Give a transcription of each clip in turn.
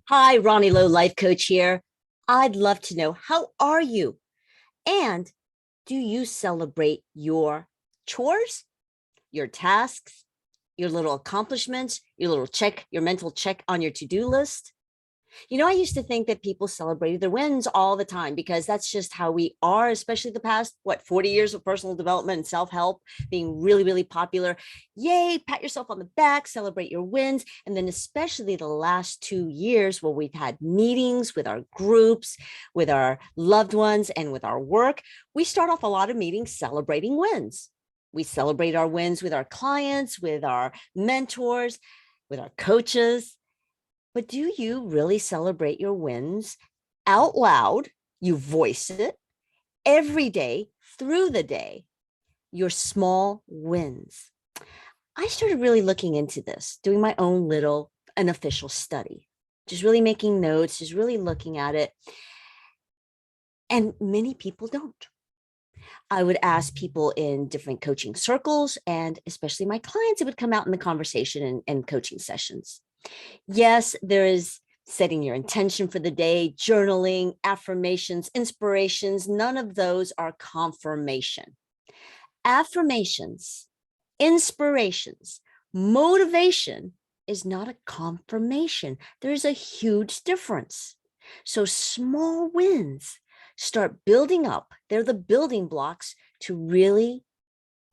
Hi, Ronnie Lowe, life coach here. I'd love to know, how are you? And do you celebrate your chores, your tasks, your little accomplishments, your little check, your mental check on your to-do list? I used to think that people celebrated their wins all the time because that's just how we are, especially the past, 40 years of personal development and self help being really, really popular. Yay, pat yourself on the back, celebrate your wins. And then, especially the last 2 years, where we've had meetings with our groups, with our loved ones, and with our work, we start off a lot of meetings celebrating wins. We celebrate our wins with our clients, with our mentors, with our coaches. But do you really celebrate your wins out loud? You voice it every day through the day, your small wins. I started really looking into this, doing my own little unofficial study, just really making notes, just really looking at it. And many people don't. I would ask people in different coaching circles, and especially my clients, it would come out in the conversation and coaching sessions. Yes, there is setting your intention for the day, journaling, affirmations, inspirations. None of those are confirmation. Affirmations, inspirations, motivation is not a confirmation. There's a huge difference. So small wins start building up. They're the building blocks to really,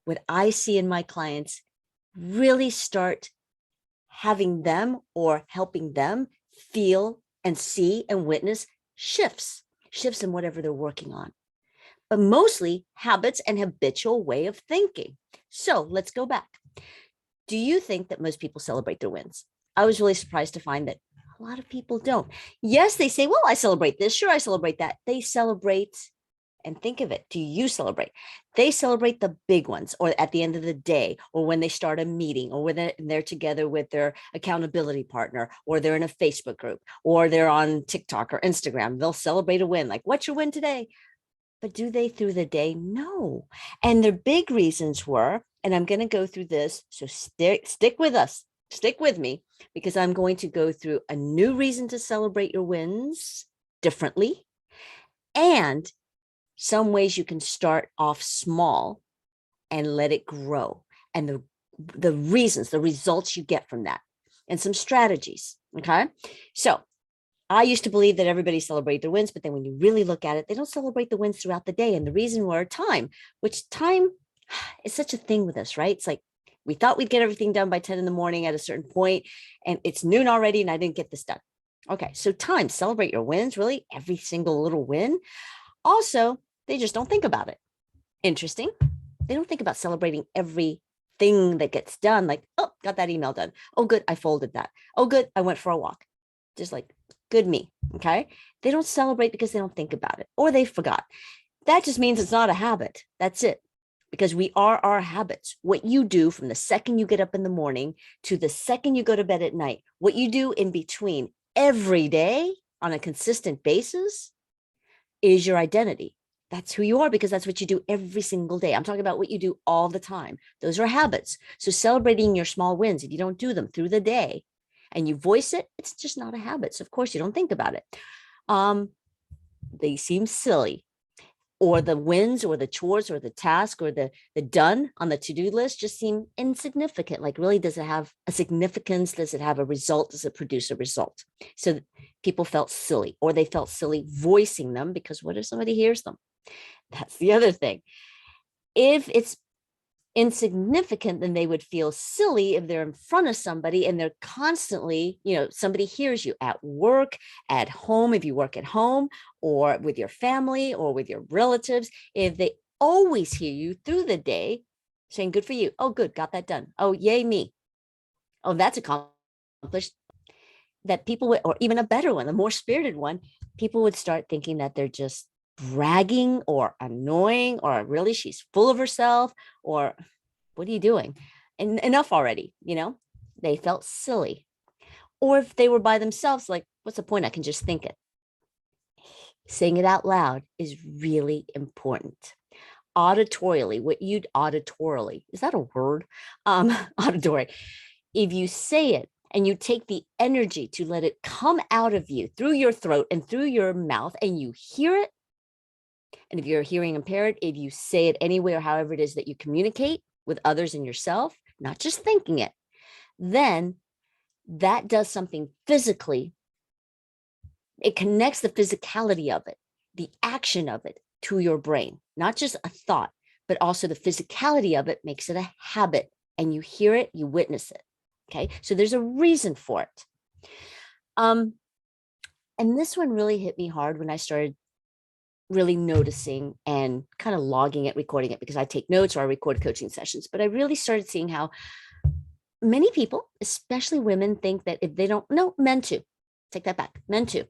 what I see in my clients, really start having them or helping them feel and see and witness shifts in whatever they're working on, but mostly habits and habitual way of thinking. So let's go back. Do you think that most people celebrate their wins? I was really surprised to find that a lot of people don't. Yes, they say, well, I celebrate this. Sure, I celebrate that. They celebrate, and think of it. Do you celebrate? They celebrate the big ones, or at the end of the day, or when they start a meeting, or when they're together with their accountability partner, or they're in a Facebook group, or they're on TikTok or Instagram. They'll celebrate a win. Like, what's your win today? But do they through the day? No. And their big reasons were, and I'm going to go through this. So stick with us, stick with me, because I'm going to go through a new reason to celebrate your wins differently, and some ways you can start off small and let it grow, and the reasons, the results you get from that, and some strategies. Okay. So I used to believe that everybody celebrated their wins, but then when you really look at it, they don't celebrate the wins throughout the day. And the reason were time, which time is such a thing with us, right? It's like we thought we'd get everything done by 10 in the morning at a certain point, and it's noon already, and I didn't get this done. Okay. So time, celebrate your wins, really every single little win. Also, they just don't think about it. Interesting. They don't think about celebrating everything that gets done. Like, oh, got that email done. Oh, good. I folded that. Oh, good. I went for a walk. Just like, good me. Okay. They don't celebrate because they don't think about it, or they forgot. That just means it's not a habit. That's it. Because we are our habits. What you do from the second you get up in the morning to the second you go to bed at night, what you do in between every day on a consistent basis is your identity. That's who you are, because that's what you do every single day. I'm talking about what you do all the time. Those are habits. So celebrating your small wins, if you don't do them through the day and you voice it, it's just not a habit. So of course you don't think about it. They seem silly, or the wins or the chores or the task or the done on the to-do list just seem insignificant. Like, really, does it have a significance? Does it have a result? Does it produce a result? So people felt silly, or they felt silly voicing them, because what if somebody hears them? That's the other thing. If it's insignificant, then they would feel silly if they're in front of somebody and they're constantly, somebody hears you at work, at home, if you work at home, or with your family or with your relatives. If they always hear you through the day saying, good for you. Oh, good. Got that done. Oh, yay, me. Oh, that's accomplished. That people would, or even a better one, a more spirited one, people would start thinking that they're just bragging or annoying, or really she's full of herself, or what are you doing? And enough already, they felt silly. Or if they were by themselves, like, what's the point? I can just think it. Saying it out loud is really important. Auditorially, is that a word? Auditory. If you say it and you take the energy to let it come out of you through your throat and through your mouth, and you hear it. And if you're hearing impaired, if you say it anywhere, however it is that you communicate with others and yourself, not just thinking it, then that does something physically. It connects the physicality of it, the action of it to your brain, not just a thought, but also the physicality of it makes it a habit, and you hear it, you witness it. Okay. So there's a reason for it. And this one really hit me hard when I started really noticing and kind of logging it, recording it, because I take notes or I record coaching sessions. But I really started seeing how many people, especially women, think that if they don't, no, men too, take that back, men too.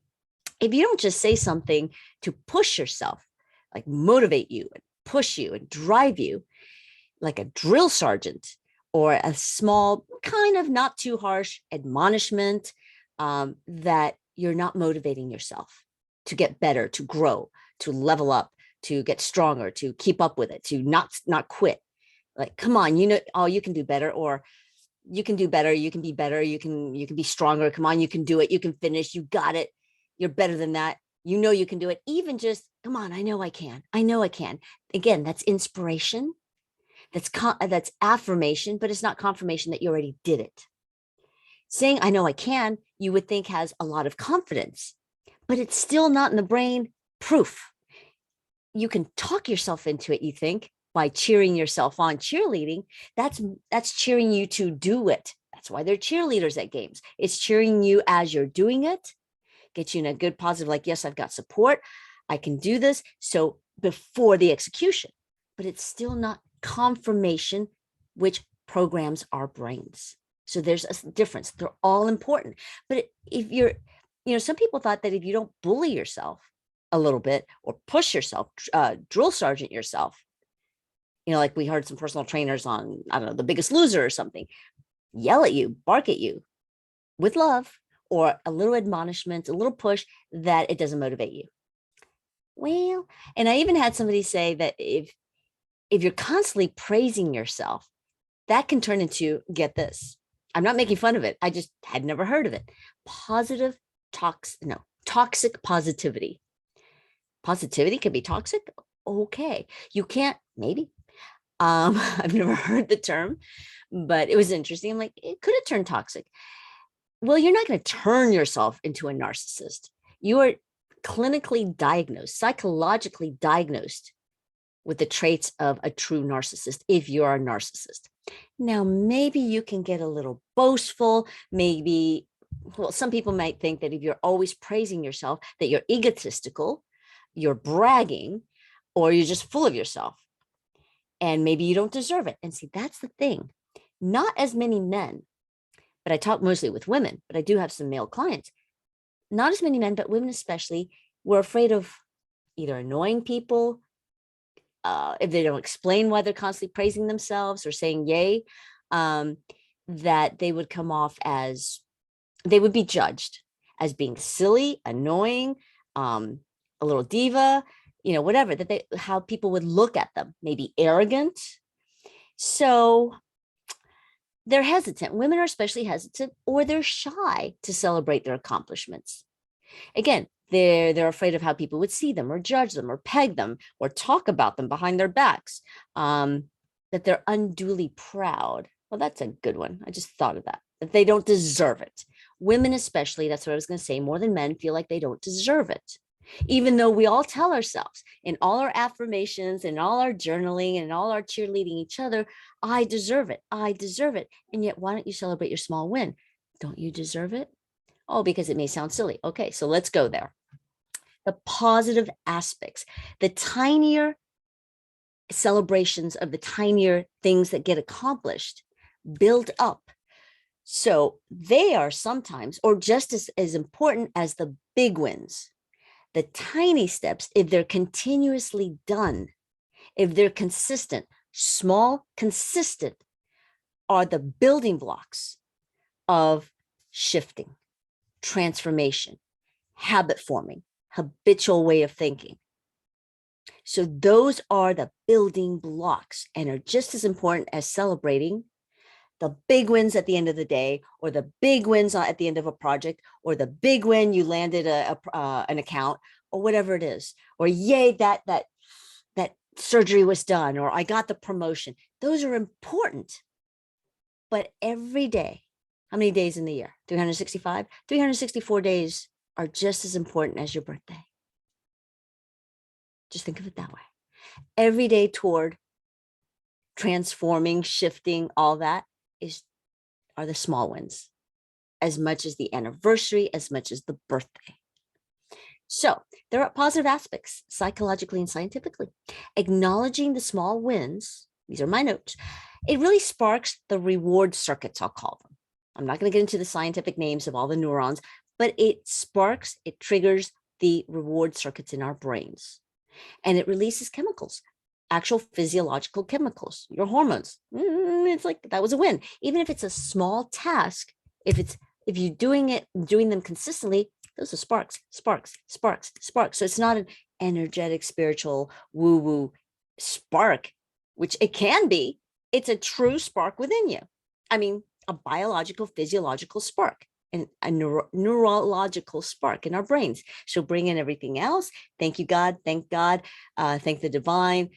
If you don't just say something to push yourself, like motivate you and push you and drive you, like a drill sergeant or a small, kind of not too harsh admonishment, that you're not motivating yourself to get better, to grow, to level up, to get stronger, to keep up with it, to not quit. Like, come on, you know, oh, you can do better, or you can do better, you can be better, you can be stronger. Come on, you can do it, you can finish, you got it. You're better than that. You know you can do it. Even just, come on, I know I can. I know I can. Again, that's inspiration. That's affirmation, but it's not confirmation that you already did it. Saying I know I can, you would think has a lot of confidence, but it's still not in the brain proof. You can talk yourself into it, you think, by cheering yourself on, cheerleading. That's cheering you to do it. That's why they're cheerleaders at games. It's cheering you as you're doing it, get you in a good positive, like, yes, I've got support, I can do this. So before the execution, but it's still not confirmation, which programs our brains. So there's a difference. They're all important. But if you're, some people thought that if you don't bully yourself a little bit or push yourself, drill sergeant yourself, like we heard some personal trainers on, I don't know, The Biggest Loser or something, yell at you, bark at you with love, or a little admonishment, a little push, that it doesn't motivate you. Well, and I even had somebody say that if you're constantly praising yourself, that can turn into, get this, I'm not making fun of it, I just had never heard of it, toxic positivity. Positivity can be toxic. Okay. You can't, maybe. I've never heard the term, but it was interesting. I'm like, it could have turned toxic. Well, you're not going to turn yourself into a narcissist. You are clinically diagnosed, psychologically diagnosed with the traits of a true narcissist if you're a narcissist. Now, maybe you can get a little boastful. Maybe, well, some people might think that if you're always praising yourself, that you're egotistical, you're bragging, or you're just full of yourself. And maybe you don't deserve it. And see, that's the thing. Not as many men, but I talk mostly with women, but I do have some male clients. Not as many men, but women especially, were afraid of either annoying people, if they don't explain why they're constantly praising themselves or saying yay, that they would come off as, they would be judged as being silly, annoying, a little diva, whatever, how people would look at them, maybe arrogant. So they're hesitant. Women are especially hesitant, or they're shy to celebrate their accomplishments. Again, they're afraid of how people would see them or judge them or peg them or talk about them behind their backs, that they're unduly proud. Well, that's a good one. I just thought of that they don't deserve it. Women especially, that's what I was going to say, more than men, feel like they don't deserve it. Even though we all tell ourselves in all our affirmations and all our journaling and all our cheerleading each other, I deserve it. I deserve it. And yet, why don't you celebrate your small win? Don't you deserve it? Oh, because it may sound silly. Okay, so let's go there. The positive aspects, the tinier celebrations of the tinier things that get accomplished, build up. So they are sometimes, or just as important as the big wins. The tiny steps, if they're continuously done, if they're consistent, small, consistent, are the building blocks of shifting, transformation, habit forming, habitual way of thinking. So those are the building blocks and are just as important as celebrating the big wins at the end of the day, or the big wins at the end of a project, or the big win you landed an account, or whatever it is, or yay, that surgery was done, or I got the promotion. Those are important. But every day, how many days in the year? 365? 364 days are just as important as your birthday. Just think of it that way. Every day toward transforming, shifting, all that are the small wins, as much as the anniversary, as much as the birthday. So there are positive aspects psychologically and scientifically. Acknowledging the small wins, these are my notes, it really sparks the reward circuits, I'll call them. I'm not going to get into the scientific names of all the neurons, but it triggers the reward circuits in our brains. And it releases chemicals, actual physiological chemicals, your hormones. It's like that was a win. Even if it's a small task, if you're doing them consistently, those are sparks. So it's not an energetic, spiritual, woo-woo spark, which it can be. It's a true spark within you. I mean, a biological, physiological spark, and a neurological spark in our brains. So bring in everything else. Thank you, God. Thank God. Thank the divine.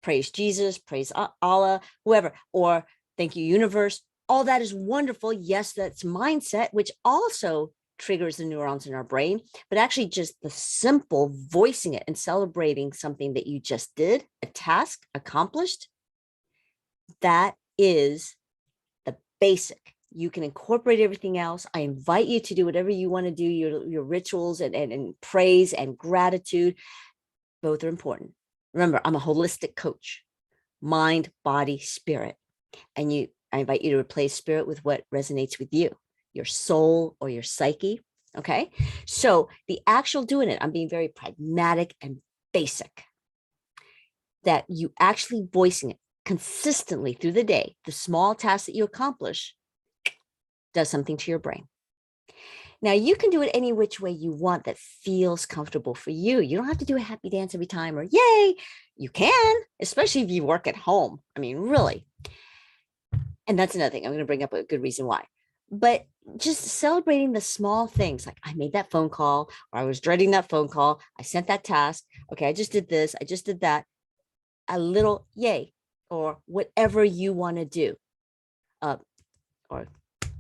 Praise Jesus. Praise Allah, whoever. Or thank you, universe. All that is wonderful. Yes, that's mindset, which also triggers the neurons in our brain. But actually, just the simple voicing it and celebrating something that you just did, a task accomplished, that is the basic. You can incorporate everything else. I invite you to do whatever you want to do, your rituals and praise and gratitude. Both are important. Remember, I'm a holistic coach, mind, body, spirit. And I invite you to replace spirit with what resonates with you, your soul or your psyche. Okay. So the actual doing it, I'm being very pragmatic and basic, that you actually voicing it consistently through the day, the small tasks that you accomplish does something to your brain. Now, you can do it any which way you want that feels comfortable for you. You don't have to do a happy dance every time or yay. You can, especially if you work at home. I mean, really. And that's another thing. I'm going to bring up a good reason why. But just celebrating the small things, like I made that phone call, or I was dreading that phone call. I sent that task. Okay, I just did this. I just did that. A little yay, or whatever you want to do. Or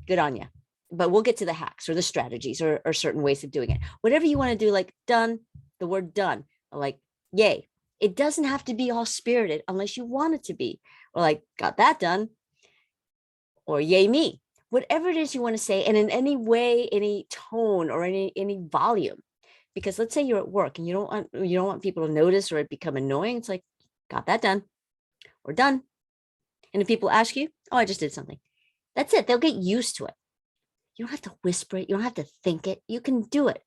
good on you. But we'll get to the hacks or the strategies or certain ways of doing it. Whatever you want to do, like done, the word done, or like yay. It doesn't have to be all spirited unless you want it to be. Or like got that done, or yay me. Whatever it is you want to say, and in any way, any tone, or any volume. Because let's say you're at work and you don't want people to notice or it become annoying. It's like, got that done, or done. And if people ask you, oh, I just did something. That's it. They'll get used to it. You don't have to whisper it. You don't have to think it. You can do it.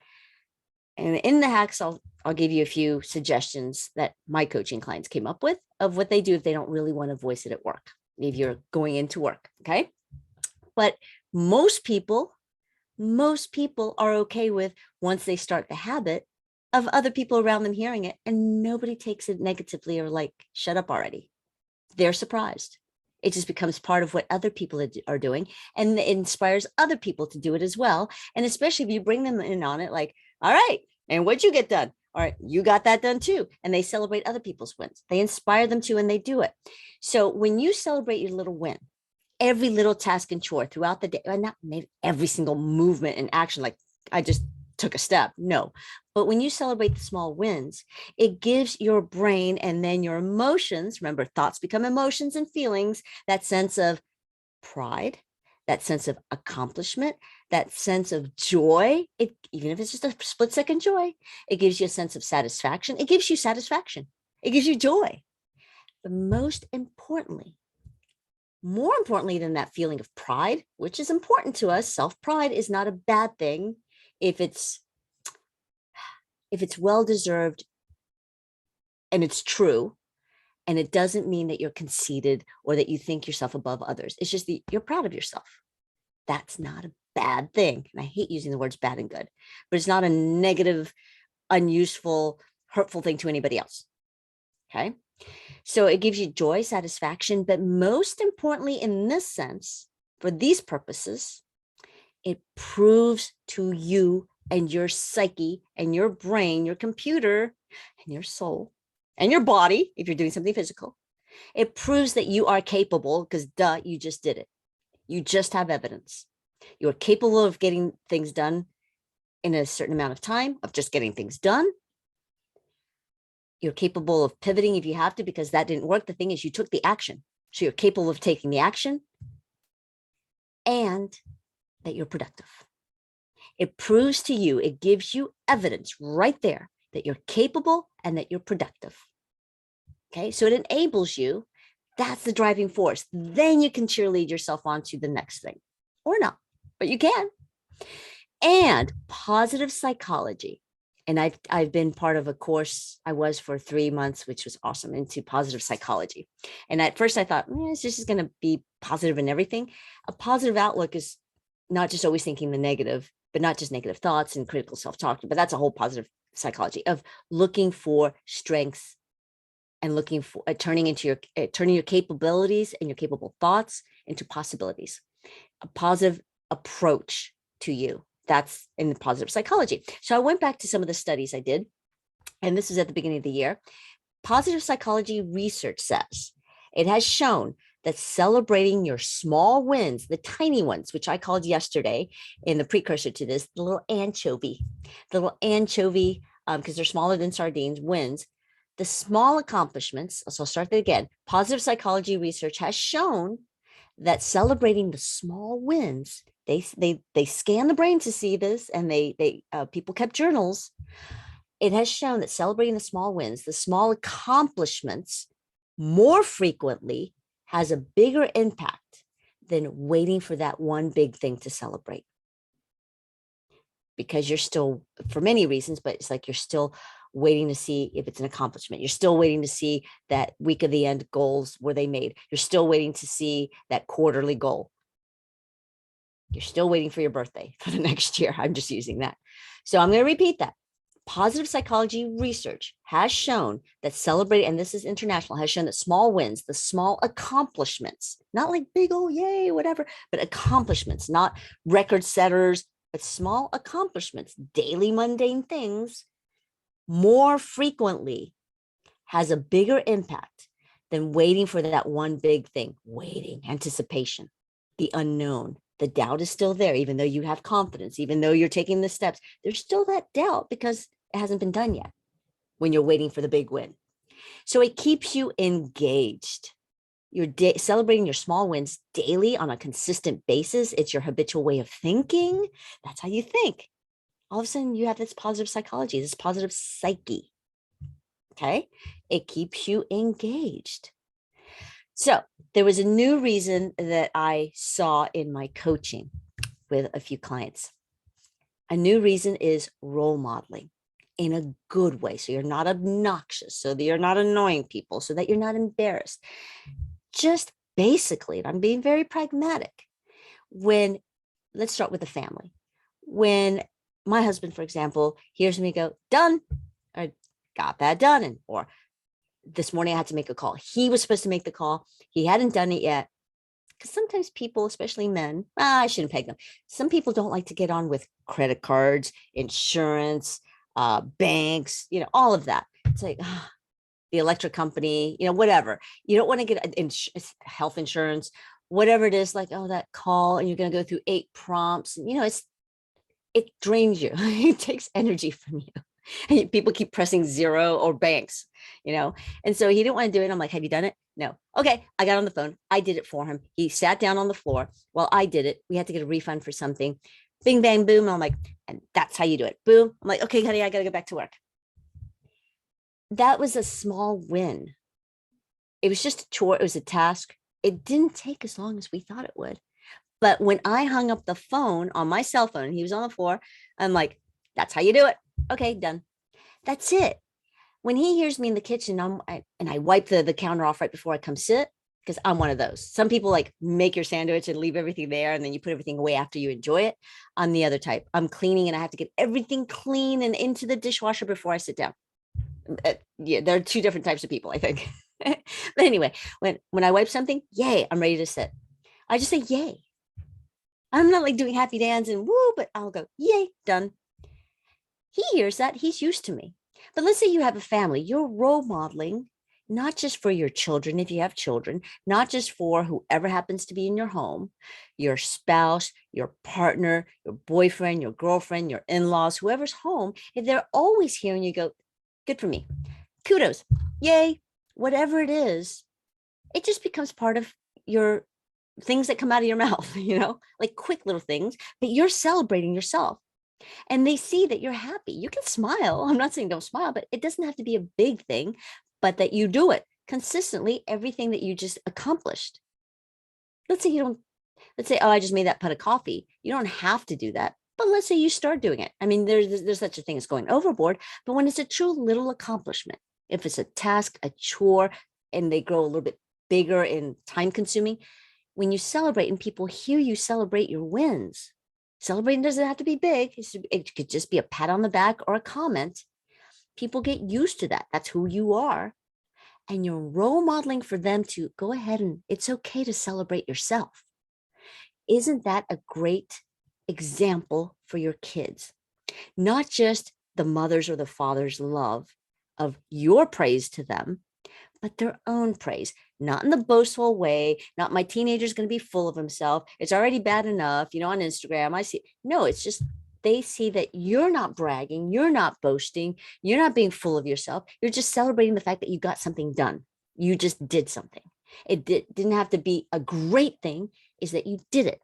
And in the hacks, I'll give you a few suggestions that my coaching clients came up with of what they do if they don't really want to voice it at work, if you're going into work. Okay. But most people are okay with, once they start the habit, of other people around them hearing it, and nobody takes it negatively or like, shut up already. They're surprised. It just becomes part of what other people are doing, and it inspires other people to do it as well. And especially if you bring them in on it, like, all right, and what'd you get done? All right, you got that done too. And they celebrate other people's wins. They inspire them to, and they do it. So when you celebrate your little win, every little task and chore throughout the day, and not maybe every single movement and action, like I just took a step. No. But when you celebrate the small wins, it gives your brain and then your emotions, remember, thoughts become emotions and feelings, that sense of pride, that sense of accomplishment, that sense of joy. Even if it's just a split second joy, it gives you a sense of satisfaction. It gives you satisfaction. It gives you joy. But more importantly than that feeling of pride, which is important to us, self-pride is not a bad thing if it's well-deserved and it's true, and it doesn't mean that you're conceited or that you think yourself above others. It's just that you're proud of yourself. That's not a bad thing. And I hate using the words bad and good, but it's not a negative, unuseful, hurtful thing to anybody else. Okay. So it gives you joy, satisfaction, but most importantly, in this sense, For these purposes, it proves to you and your psyche and your brain, your computer and your soul and your body, if you're doing something physical, it proves that you are capable because duh, you just did it. You just have evidence. You're capable of getting things done in a certain amount of time, of just getting things done. You're capable of pivoting if you have to, because that didn't work. The thing is, you took the action. So you're capable of taking the action and that you're productive. It proves to you, it gives you evidence right there that you're capable and that you're productive. Okay, so it enables you. That's the driving force. Then you can cheerlead yourself on to the next thing, or not, but you can. And positive psychology. And I've been part of a course I was for 3 months, which was awesome, into positive psychology. And at first I thought, it's just going to be positive in everything. A positive outlook is not just always thinking the negative, but not just negative thoughts and critical self-talk, but that's a whole positive psychology of looking for strengths and looking for turning your capabilities and your capable thoughts into possibilities. A positive approach to you. That's in the positive psychology. So I went back to some of the studies I did, and this is at the beginning of the year. Positive psychology research says it has shown that celebrating your small wins, the tiny ones, which I called yesterday in the precursor to this, the little anchovy, because they're smaller than sardines, wins, the small accomplishments. So I'll start that again. Positive psychology research has shown that celebrating the small wins, they scan the brain to see this, and people kept journals. It has shown that celebrating the small wins, the small accomplishments, more frequently has a bigger impact than waiting for that one big thing to celebrate. Because you're still, for many reasons, but it's like you're still waiting to see if it's an accomplishment. You're still waiting to see that week of the end goals, were they made? You're still waiting to see that quarterly goal. You're still waiting for your birthday for the next year. I'm just using that. So I'm going to repeat that. Positive psychology research has shown that celebrating, and this is international, has shown that small wins, the small accomplishments, not like big, oh, yay, whatever, but accomplishments, not record setters, but small accomplishments, daily mundane things, more frequently has a bigger impact than waiting for that one big thing. Waiting, anticipation, the unknown. The doubt is still there, even though you have confidence, even though you're taking the steps. There's still that doubt because it hasn't been done yet when you're waiting for the big win. So it keeps you engaged. You're celebrating your small wins daily on a consistent basis. It's your habitual way of thinking. That's how you think. All of a sudden, you have this positive psychology, this positive psyche. Okay. It keeps you engaged. So there was a new reason that I saw in my coaching with a few clients. A new reason is role modeling in a good way. So you're not obnoxious, so that you're not annoying people, so that you're not embarrassed. Just basically, and I'm being very pragmatic, let's start with the family. When my husband, for example, hears me go, done, I got that done, or this morning I had to make a call. He was supposed to make the call. He hadn't done it yet. Because sometimes people, especially men, I shouldn't peg them. Some people don't like to get on with credit cards, insurance, banks, all of that. It's like the electric company, whatever. You don't want to get health insurance, whatever it is, like, oh, that call, and you're going to go through 8 prompts. And, it drains you. It takes energy from you. And people keep pressing 0 or banks, and so he didn't want to do it. I'm like, have you done it? No. Okay. I got on the phone. I did it for him. He sat down on the floor while I did it. We had to get a refund for something. Bing, bang, boom. I'm like, and that's how you do it. Boom. I'm like, okay, honey, I got to go back to work. That was a small win. It was just a chore. It was a task. It didn't take as long as we thought it would. But when I hung up the phone on my cell phone, he was on the floor. I'm like, that's how you do it. Okay, done. That's it. When he hears me in the kitchen, I wipe the counter off right before I come sit, because I'm one of those. Some people like make your sandwich and leave everything there, and then you put everything away after you enjoy it. I'm the other type. I'm cleaning, and I have to get everything clean and into the dishwasher before I sit down. Yeah, there are 2 different types of people, I think. But anyway, when I wipe something, yay, I'm ready to sit. I just say yay. I'm not like doing happy dance and woo, but I'll go, yay, done. He hears that, he's used to me. But let's say you have a family, you're role modeling, not just for your children, if you have children, not just for whoever happens to be in your home, your spouse, your partner, your boyfriend, your girlfriend, your in laws, whoever's home. If they're always hearing you go, good for me, kudos, yay, whatever it is, it just becomes part of your things that come out of your mouth, like quick little things, but you're celebrating yourself and they see that you're happy. You can smile. I'm not saying don't smile, but it doesn't have to be a big thing, but that you do it consistently, everything that you just accomplished. Let's say you don't, let's say, oh, I just made that pot of coffee. You don't have to do that. But let's say you start doing it. I mean, there's such a thing as going overboard, but when it's a true little accomplishment, if it's a task, a chore, and they grow a little bit bigger and time consuming, when you celebrate and people hear you celebrate your wins, celebrating doesn't have to be big. It could just be a pat on the back or a comment. People get used to that. That's who you are. And you're role modeling for them to go ahead and it's okay to celebrate yourself. Isn't that a great example for your kids? Not just the mother's or the father's love of your praise to them, but their own praise, not in the boastful way, not my teenager's going to be full of himself. It's already bad enough, on Instagram. I see. No, it's just they see that you're not bragging, you're not boasting, you're not being full of yourself. You're just celebrating the fact that you got something done. You just did something. Didn't have to be a great thing, is that you did it.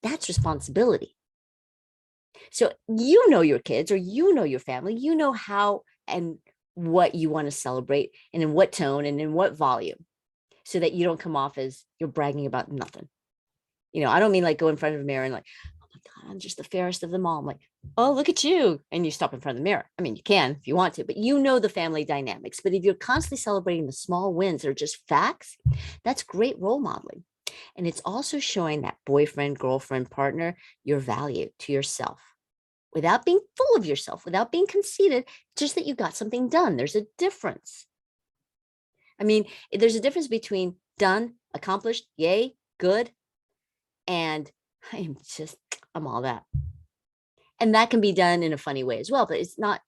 That's responsibility. So your kids or your family, how and what you want to celebrate and in what tone and in what volume so that you don't come off as you're bragging about nothing. I don't mean like go in front of a mirror and like, oh my God, I'm just the fairest of them all. I'm like, oh, look at you. And you stop in front of the mirror. I mean, you can if you want to, but the family dynamics. But if you're constantly celebrating the small wins that are just facts, that's great role modeling. And it's also showing that boyfriend, girlfriend, partner, your value to yourself without being full of yourself, without being conceited, just that you got something done. There's a difference. I mean, there's a difference between done, accomplished, yay, good, and I'm all that. And that can be done in a funny way as well, but it's not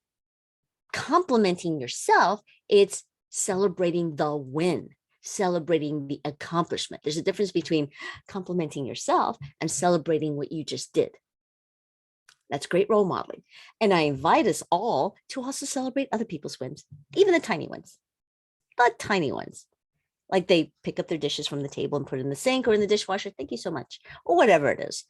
complimenting yourself, it's celebrating the win, celebrating the accomplishment. There's a difference between complimenting yourself and celebrating what you just did. That's great role modeling. And I invite us all to also celebrate other people's wins, even the tiny ones, like they pick up their dishes from the table and put it in the sink or in the dishwasher. Thank you so much, or whatever it is.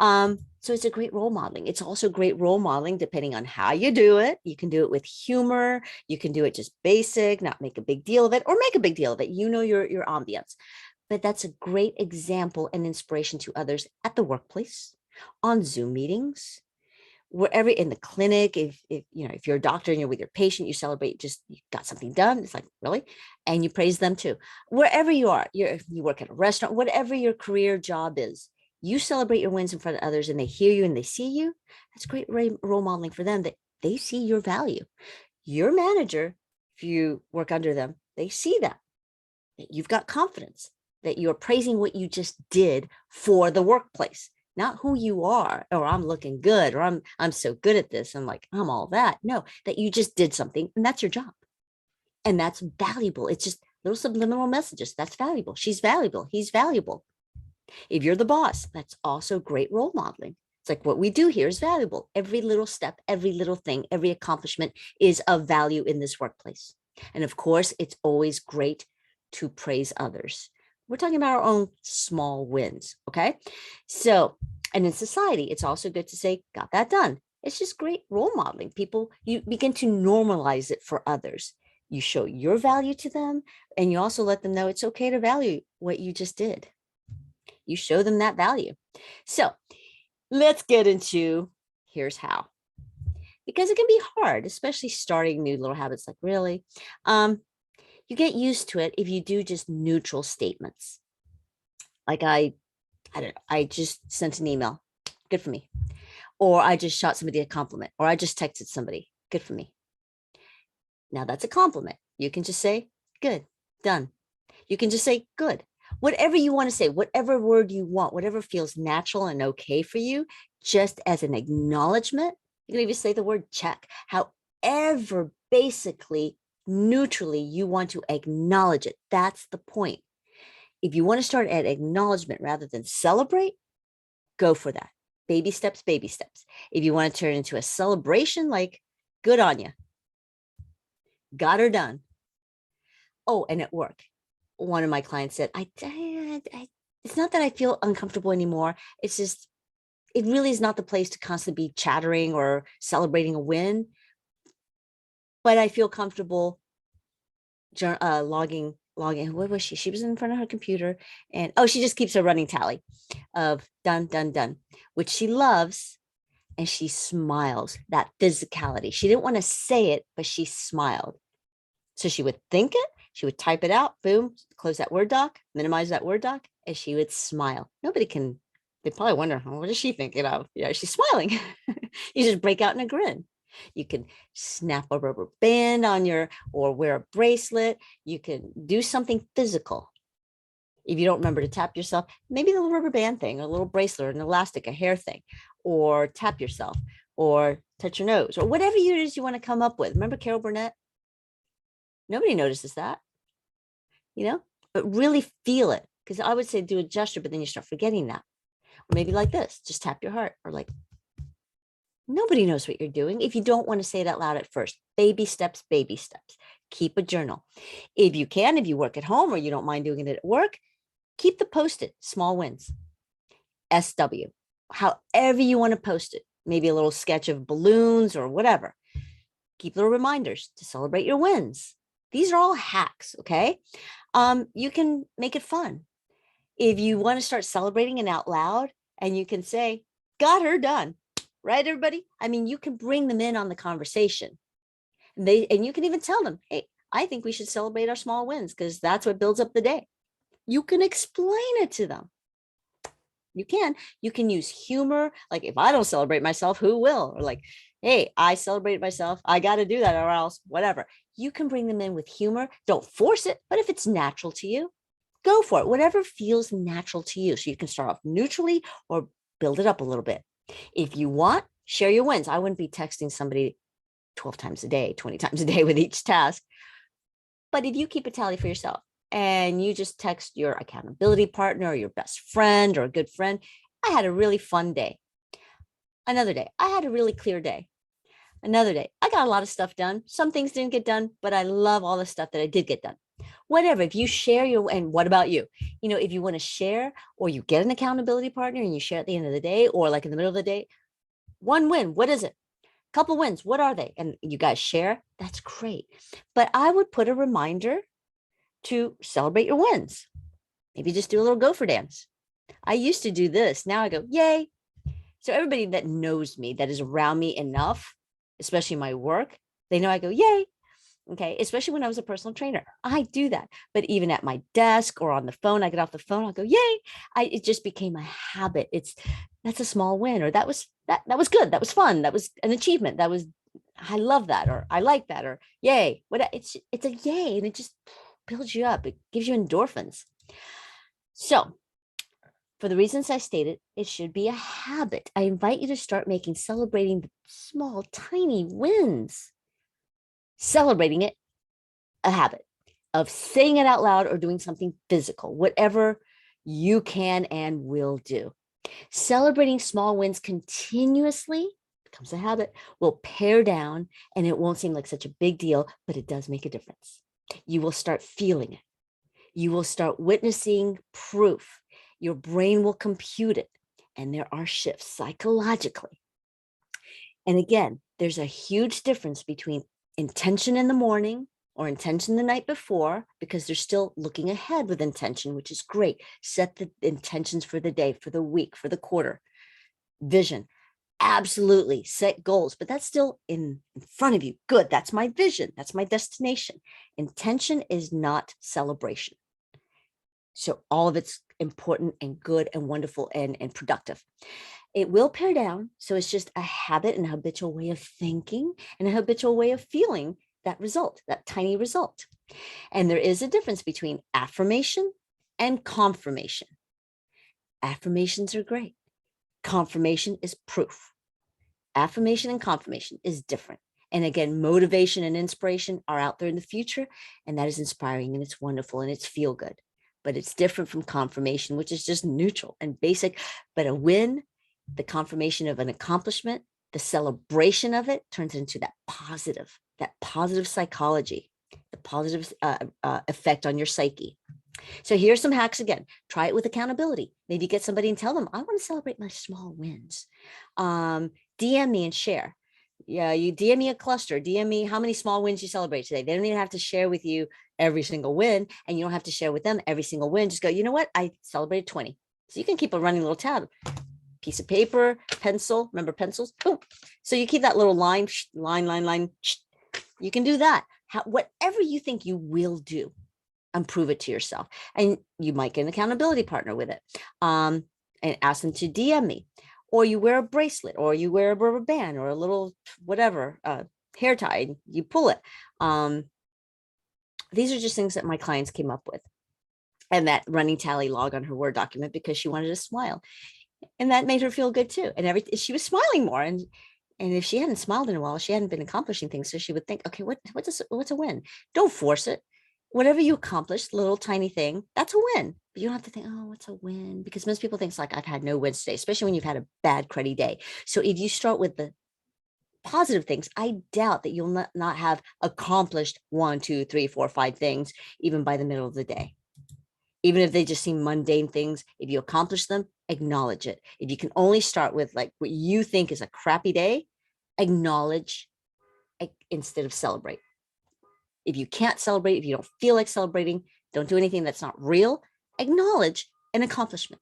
So it's a great role modeling. It's also great role modeling depending on how you do it. You can do it with humor. You can do it just basic, not make a big deal of it, or make a big deal of it. Your ambience. But that's a great example and inspiration to others at the workplace, on Zoom meetings, wherever, in the clinic. If you're a doctor and you're with your patient, you celebrate, just you got something done. It's like, really? And you praise them too. Wherever you are, you work at a restaurant, whatever your career job is, you celebrate your wins in front of others and they hear you and they see you. That's great role modeling for them, that they see your value. Your manager, if you work under them, they see that you've got confidence, that you're praising what you just did for the workplace, not who you are, or I'm looking good, or I'm so good at this. I'm like, I'm all that. No, that you just did something and that's your job. And that's valuable. It's just little subliminal messages. That's valuable. She's valuable. He's valuable. If you're the boss, that's also great role modeling. It's like, what we do here is valuable. Every little step, every little thing, every accomplishment is of value in this workplace. And of course, it's always great to praise others. We're talking about our own small wins. Okay. So, and in society, it's also good to say, got that done. It's just great role modeling. People, you begin to normalize it for others. You show your value to them, and you also let them know it's okay to value what you just did. You show them that value. So let's get into here's how, because it can be hard, especially starting new little habits. Like, really, you get used to it if you do just neutral statements. Like I don't know, I just sent an email, good for me. Or I just shot somebody a compliment, or I just texted somebody, good for me. Now that's a compliment. You can just say, good, done. You can just say, good. Whatever you want to say, whatever word you want, whatever feels natural and okay for you, just as an acknowledgement. You can even say the word check. However, basically, neutrally, you want to acknowledge it. That's the point. If you want to start at acknowledgement rather than celebrate, go for that. Baby steps, baby steps. If you want to turn it into a celebration, like good on you, got her done. Oh, and at work, one of my clients said, it's not that I feel uncomfortable anymore. It's just, it really is not the place to constantly be chattering or celebrating a win, but I feel comfortable logging. What was she? She was in front of her computer and, oh, she just keeps a running tally of done, done, done, which she loves. And she smiles, that physicality. She didn't want to say it, but she smiled. So she would think it, she would type it out, boom, close that Word doc, minimize that Word doc, and she would smile. Nobody can, they probably wonder, oh, what is she thinking of? Yeah, she's smiling. You just break out in a grin. You can snap a rubber band on your, or wear a bracelet. You can do something physical. If you don't remember to tap yourself, maybe the little rubber band thing, a little bracelet, or an elastic, a hair thing, or tap yourself, or touch your nose, or whatever it is you want to come up with. Remember Carol Burnett? Nobody notices that, but really feel it. Because I would say do a gesture, but then you start forgetting that. Or maybe like this, just tap your heart, or like, nobody knows what you're doing if you don't want to say it out loud at first. Baby steps, baby steps. Keep a journal. If you can, if you work at home or you don't mind doing it at work, keep the post-it, small wins, SW, however you want to post it. Maybe a little sketch of balloons or whatever. Keep little reminders to celebrate your wins. These are all hacks, okay? You can make it fun. If you want to start celebrating it out loud, and you can say, got her done, right, everybody? I mean, you can bring them in on the conversation. And you can even tell them, hey, I think we should celebrate our small wins because that's what builds up the day. You can explain it to them. You can use humor. Like, if I don't celebrate myself, who will? Or like, hey, I celebrate myself. I got to do that or else whatever. You can bring them in with humor. Don't force it, but if it's natural to you, go for it. Whatever feels natural to you. So you can start off neutrally or build it up a little bit. If you want, share your wins. I wouldn't be texting somebody 12 times a day, 20 times a day with each task. But if you keep a tally for yourself, and you just text your accountability partner or your best friend or a good friend, I had a really fun day. Another day, I had a really clear day. Another day, I got a lot of stuff done. Some things didn't get done, but I love all the stuff that I did get done. Whatever, if you share your, and what about you? If you want to share, or you get an accountability partner and you share at the end of the day, or like in the middle of the day, one win, what is it? Couple wins, what are they? And you guys share, that's great. But I would put a reminder to celebrate your wins. Maybe just do a little gopher dance. I used to do this. Now I go, yay. So everybody that knows me, that is around me enough, especially my work, they know I go, yay. Okay. Especially when I was a personal trainer, I do that. But even at my desk or on the phone, I get off the phone, I'll go, yay. It just became a habit. That's a small win, or that was good. That was fun. That was an achievement. I love that, or I like that, or yay. It's a yay. And it just builds you up. It gives you endorphins. So for the reasons I stated, it should be a habit. I invite you to start celebrating the small, tiny wins. Celebrating it a habit of saying it out loud or doing something physical, whatever you can and will do. Celebrating small wins continuously becomes a habit, will pare down, and it won't seem like such a big deal, but it does make a difference. You will start feeling it. You will start witnessing proof. Your brain will compute it, and there are shifts psychologically. And again, there's a huge difference between intention in the morning or intention the night before, because they're still looking ahead with intention, which is great. Set the intentions for the day, for the week, for the quarter. Vision, absolutely. Set goals, but that's still in front of you. Good, that's my vision. That's my destination. Intention is not celebration. So all of it's important and good and wonderful and productive. It will pare down. So it's just a habit and a habitual way of thinking and a habitual way of feeling that result, that tiny result. And there is a difference between affirmation and confirmation. Affirmations are great. Confirmation is proof. Affirmation and confirmation is different. And again, motivation and inspiration are out there in the future, and that is inspiring and it's wonderful and it's feel good. But it's different from confirmation, which is just neutral and basic. But a win, the confirmation of an accomplishment, the celebration of it turns into that positive psychology, the positive effect on your psyche. So here's some hacks again. Try it with accountability. Maybe get somebody and tell them, I want to celebrate my small wins. DM me and share. Yeah, you DM me a cluster, DM me how many small wins you celebrate today. They don't even have to share with you every single win, and you don't have to share with them every single win. Just go, you know what? I celebrated 20. So you can keep a running little tab. Piece of paper, pencil, remember pencils? Boom. So you keep that little line. You can do that. Whatever you think you will do, and prove it to yourself. And you might get an accountability partner with it, and ask them to DM me. Or you wear a bracelet, or you wear a rubber band, or a little whatever hair tie. You pull it. These are just things that my clients came up with, and that running tally log on her Word document because she wanted to smile, and that made her feel good too. And she was smiling more, and if she hadn't smiled in a while, she hadn't been accomplishing things. So she would think, okay, what's a win? Don't force it. Whatever you accomplish, little tiny thing, that's a win. But you don't have to think, oh, what's a win? Because most people think it's like, I've had no wins today, especially when you've had a bad, cruddy day. So if you start with the positive things, I doubt that you'll not have accomplished 1, 2, 3, 4, 5 things, even by the middle of the day. Even if they just seem mundane things, if you accomplish them, acknowledge it. If you can only start with like what you think is a crappy day, acknowledge instead of celebrate. If you can't celebrate, if you don't feel like celebrating, don't do anything that's not real. Acknowledge an accomplishment.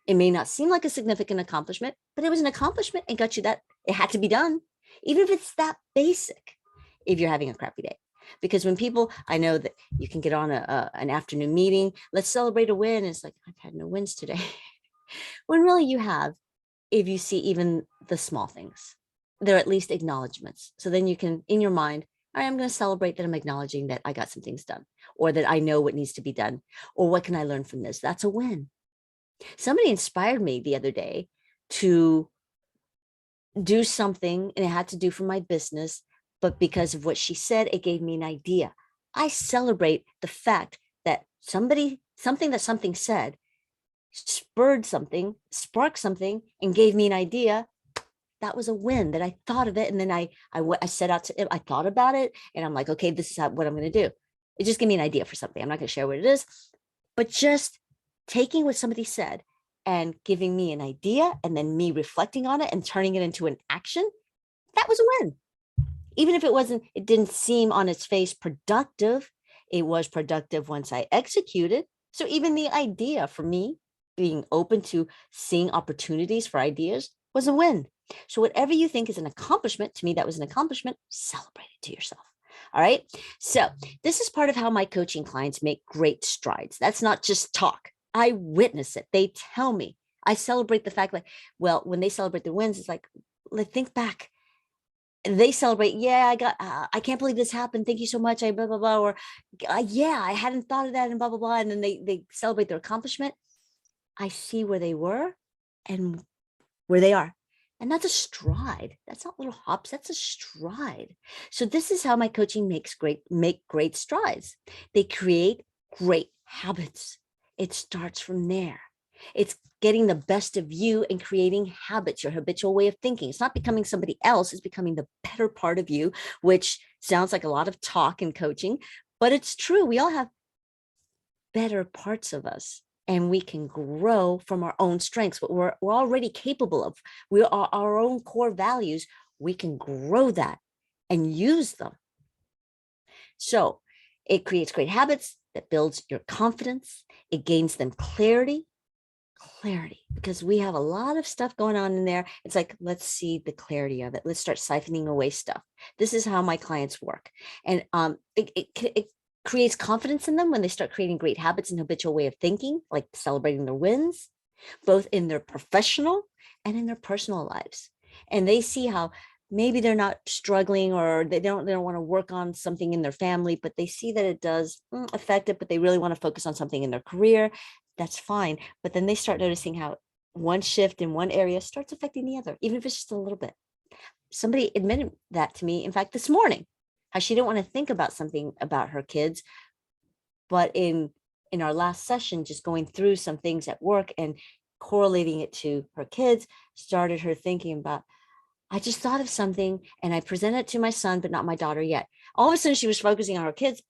It may not seem like a significant accomplishment, but it was an accomplishment and got you that it had to be done, even if it's that basic, if you're having a crappy day. Because when people, I know that you can get on an afternoon meeting, let's celebrate a win. It's like, I've had no wins today. When really you have, if you see even the small things, they're at least acknowledgements. So then you can, in your mind, all right, I'm going to celebrate that I'm acknowledging that I got some things done, or that I know what needs to be done, or what can I learn from this? That's a win. Somebody inspired me the other day to do something, and it had to do for my business, but because of what she said, it gave me an idea. I celebrate the fact that something said spurred something, sparked something, and gave me an idea. That was a win that I thought of it. And then I set out to, I thought about it, and I'm like, okay, this is what I'm going to do. It just gave me an idea for something. I'm not going to share what it is, but just taking what somebody said and giving me an idea, and then me reflecting on it and turning it into an action. That was a win. Even if it didn't seem on its face productive, it was productive once I executed. So even the idea for me, being open to seeing opportunities for ideas, was a win. So whatever you think is an accomplishment, to me, that was an accomplishment, celebrate it to yourself. All right. So this is part of how my coaching clients make great strides. That's not just talk. I witness it. They tell me. I celebrate the fact that, well, when they celebrate their wins, it's like think back. They celebrate, yeah, I can't believe this happened. Thank you so much. I blah, blah, blah. Or yeah, I hadn't thought of that and blah, blah, blah. And then they celebrate their accomplishment. I see where they were and where they are. And that's a stride. That's not little hops. That's a stride. So this is how my coaching make great strides. They create great habits. It starts from there. It's getting the best of you and creating habits, your habitual way of thinking. It's not becoming somebody else. It's becoming the better part of you, which sounds like a lot of talk in coaching, but it's true. We all have better parts of us, and we can grow from our own strengths, what we're already capable of. We are our own core values. We can grow that and use them. So it creates great habits that builds your confidence. It gains them clarity, because we have a lot of stuff going on in there. It's like, let's see the clarity of it. Let's start siphoning away stuff. This is how my clients work. And it creates confidence in them when they start creating great habits and habitual way of thinking, like celebrating their wins, both in their professional and in their personal lives. And they see how maybe they're not struggling, or they don't want to work on something in their family, but they see that it does affect it, but they really want to focus on something in their career. That's fine. But then they start noticing how one shift in one area starts affecting the other, even if it's just a little bit. Somebody admitted that to me, in fact, this morning, how she didn't want to think about something about her kids, but in our last session, just going through some things at work and correlating it to her kids, started her thinking about, I just thought of something and I presented it to my son, but not my daughter yet. All of a sudden, she was focusing on her kids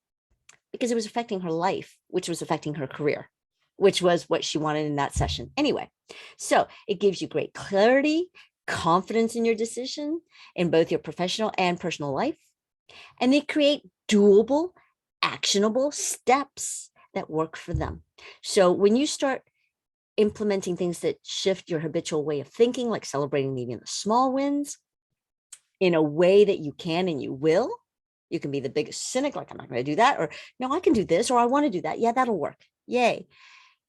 because it was affecting her life, which was affecting her career, which was what she wanted in that session. Anyway, so it gives you great clarity, confidence in your decision in both your professional and personal life. And they create doable, actionable steps that work for them. So when you start implementing things that shift your habitual way of thinking, like celebrating even the small wins in a way that you can and you will, you can be the biggest cynic, like, I'm not going to do that, or no, I can do this, or I want to do that. Yeah, that'll work. Yay.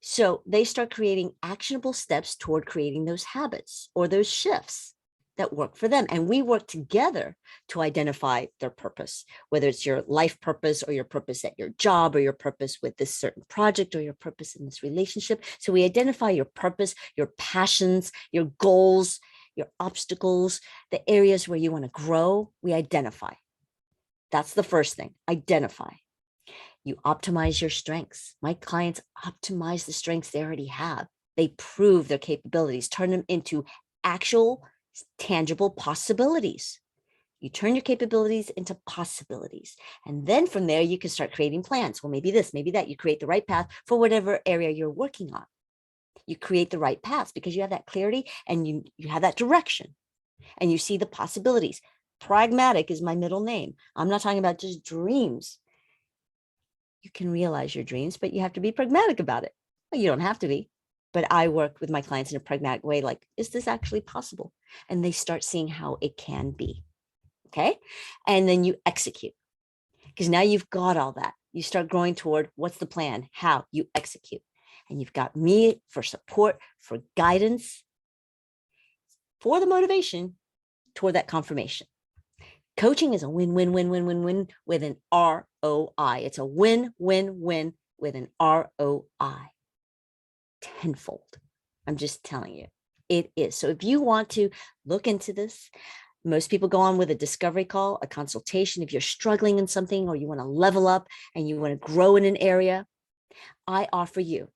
So they start creating actionable steps toward creating those habits or those shifts that work for them. And we work together to identify their purpose, whether it's your life purpose or your purpose at your job or your purpose with this certain project or your purpose in this relationship. So we identify your purpose, your passions, your goals, your obstacles, the areas where you want to grow. We identify. That's the first thing. Identify. You optimize your strengths. My clients optimize the strengths they already have. They prove their capabilities, turn them into actual, tangible possibilities. You turn your capabilities into possibilities. And then from there, you can start creating plans. Well, maybe this, maybe that. You create the right path for whatever area you're working on. You create the right paths because you have that clarity and you have that direction and you see the possibilities. Pragmatic is my middle name. I'm not talking about just dreams. You can realize your dreams, but you have to be pragmatic about it. Well, you don't have to be, but I work with my clients in a pragmatic way. Like, is this actually possible? And they start seeing how it can be. Okay. And then you execute, because now you've got all that. You start growing toward what's the plan, how you execute. And you've got me for support, for guidance, for the motivation toward that confirmation. Coaching is a win-win-win-win-win-win with an ROI. It's a win-win-win with an ROI. Tenfold. I'm just telling you, it is. So if you want to look into this, most people go on with a discovery call, a consultation. If you're struggling in something or you want to level up and you want to grow in an area, I offer you,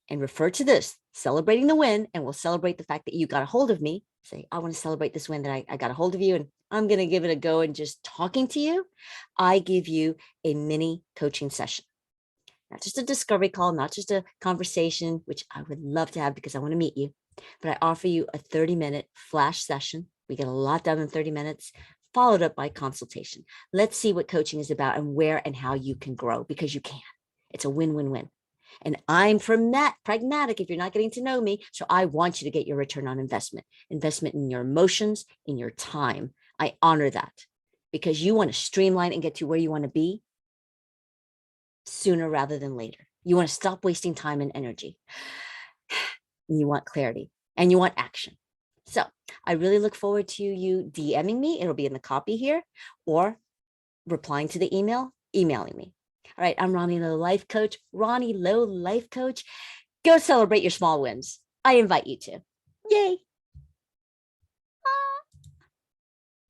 and refer to this, celebrating the win, and we'll celebrate the fact that you got a hold of me. Say, I want to celebrate this win that I got a hold of you, and I'm going to give it a go. And just talking to you, I give you a mini coaching session, not just a discovery call, not just a conversation, which I would love to have because I want to meet you, but I offer you a 30-minute flash session. We get a lot done in 30 minutes, followed up by consultation. Let's see what coaching is about and where and how you can grow, because you can. It's a win-win-win. And I'm pragmatic if you're not getting to know me. So I want you to get your return on investment in your emotions, in your time. I honor that because you want to streamline and get to where you want to be sooner rather than later. You want to stop wasting time and energy. And you want clarity and you want action. So I really look forward to you DMing me. It'll be in the copy here, or replying to the email, emailing me. All right, I'm Ronnie Lowe, life coach. Ronnie Lowe, life coach. Go celebrate your small wins. I invite you to. Yay.